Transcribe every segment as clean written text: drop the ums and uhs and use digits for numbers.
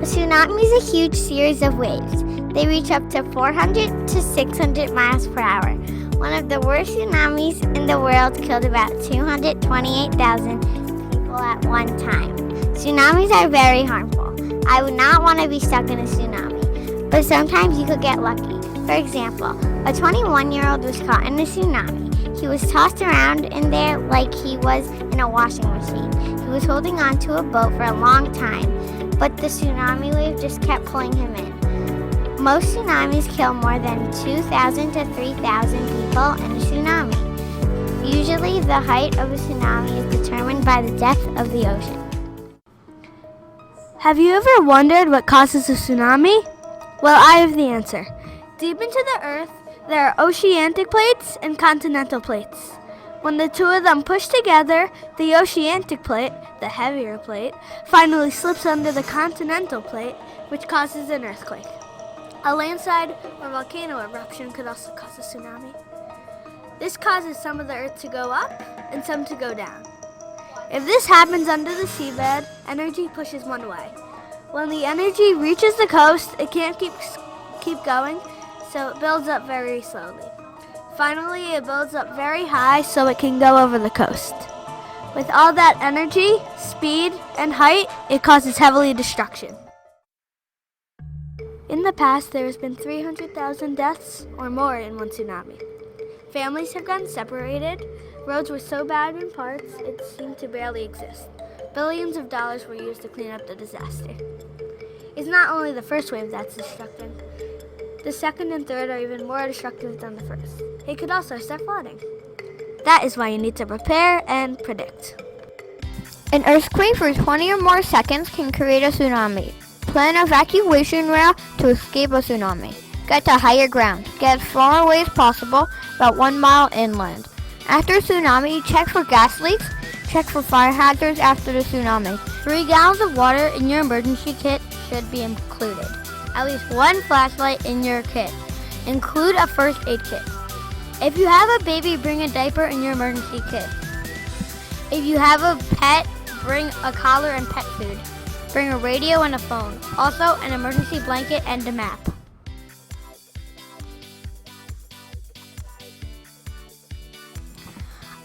A tsunami is a huge series of waves. They reach up to 400 to 600 miles per hour. One of the worst tsunamis in the world killed about 228,000 people at one time. Tsunamis are very harmful. I would not want to be stuck in a tsunami, but sometimes you could get lucky. For example, a 21-year-old was caught in a tsunami. He was tossed around in there like he was in a washing machine. He was holding on to a boat for a long time, but the tsunami wave just kept pulling him in. Most tsunamis kill more than 2,000 to 3,000 people in a tsunami. Usually, the height of a tsunami is determined by the depth of the ocean. Have you ever wondered what causes a tsunami? Well, I have the answer. Deep into the earth, there are oceanic plates and continental plates. When the two of them push together, the oceanic plate, the heavier plate, finally slips under the continental plate, which causes an earthquake. A landslide or volcano eruption could also cause a tsunami. This causes some of the earth to go up and some to go down. If this happens under the seabed, energy pushes one way. When the energy reaches the coast, it can't keep going, so it builds up very slowly. Finally, it builds up very high so it can go over the coast. With all that energy, speed, and height, it causes heavy destruction. In the past, there has been 300,000 deaths or more in one tsunami. Families have gotten separated. Roads were so bad in parts, it seemed to barely exist. Billions of dollars were used to clean up the disaster. It's not only the first wave that's destructive. The second and third are even more destructive than the first. It could also start flooding. That is why you need to prepare and predict. An earthquake for 20 or more seconds can create a tsunami. Plan an evacuation route to escape a tsunami. Get to higher ground. Get as far away as possible, about 1 mile inland. After a tsunami, check for gas leaks. Check for fire hazards after the tsunami. 3 gallons of water in your emergency kit should be included. At least 1 flashlight in your kit. Include a first aid kit. If you have a baby, bring a diaper in your emergency kit. If you have a pet, bring a collar and pet food. Bring a radio and a phone. Also, an emergency blanket and a map.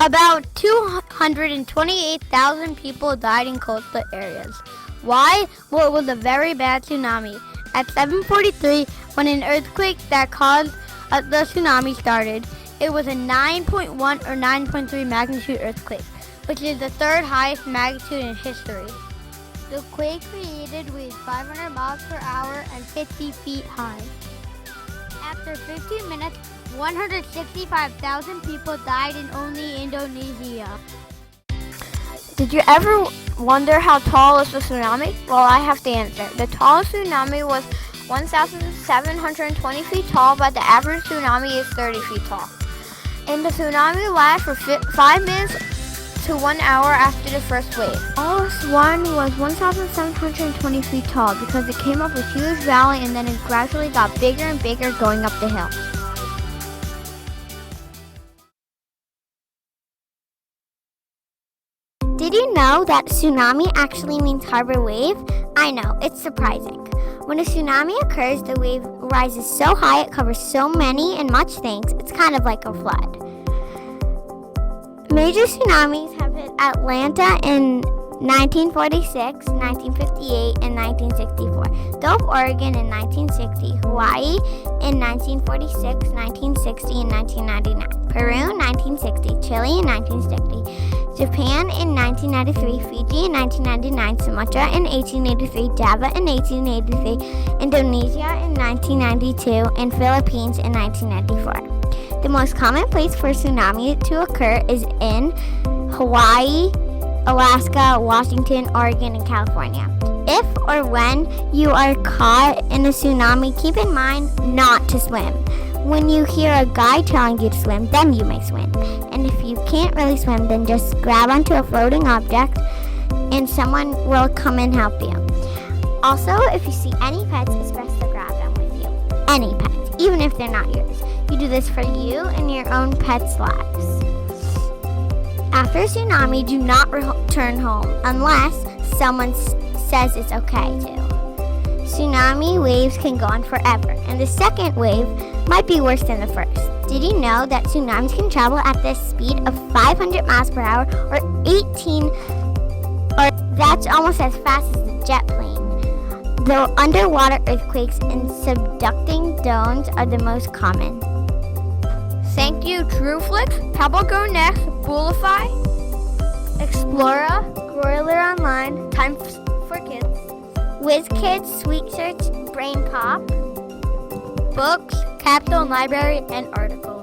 About 228,000 people died in coastal areas. Why? Well, it was a very bad tsunami. At 7:43, when an earthquake that caused the tsunami started, it was a 9.1 or 9.3 magnitude earthquake, which is the third highest magnitude in history. The quake created waves 500 miles per hour and 50 feet high. After 15 minutes, 165,000 people died in only Indonesia. Did you ever wonder how tall is the tsunami? Well, I have the answer. The tallest tsunami was 1,720 feet tall, but the average tsunami is 30 feet tall. And the tsunami lasts for 5 minutes to 1 hour after the first wave. The tallest one was 1,720 feet tall because it came up a huge valley and then it gradually got bigger and bigger going up the hill. Did you know that tsunami actually means harbor wave? I know, it's surprising. When a tsunami occurs, the wave rises so high it covers so many and much things, it's kind of like a flood. Major tsunamis have hit Atlanta in 1946, 1958, and 1964. Gulf, Oregon in 1960, Hawaii in 1946, 1960, and 1999. Peru in 1960, Chile in 1960, Japan in 1993, Fiji in 1999, Sumatra in 1883, Java in 1883, Indonesia in 1992, and Philippines in 1994. The most common place for tsunami to occur is in Hawaii, Alaska, Washington, Oregon, and California. If or when you are caught in a tsunami, keep in mind not to swim. When you hear a guide telling you to swim, then you may swim. And if you can't really swim, then just grab onto a floating object and someone will come and help you. Also, if you see any pets, it's best to grab them with you. Any pets, even if they're not yours. You do this for you and your own pets' lives. After a tsunami, do not return home unless someone says it's okay to. Tsunami waves can go on forever, and the second wave might be worse than the first. Did you know that tsunamis can travel at the speed of 500 miles per hour or that's almost as fast as the jet plane? The underwater earthquakes and subducting domes are the most common. Thank you, TrueFlix. How about go next? Bullify? Explora, Broiler Online, Time for Kids, WizKids, Sweet Search, Brain Pop. Books, Capstone Library, and articles.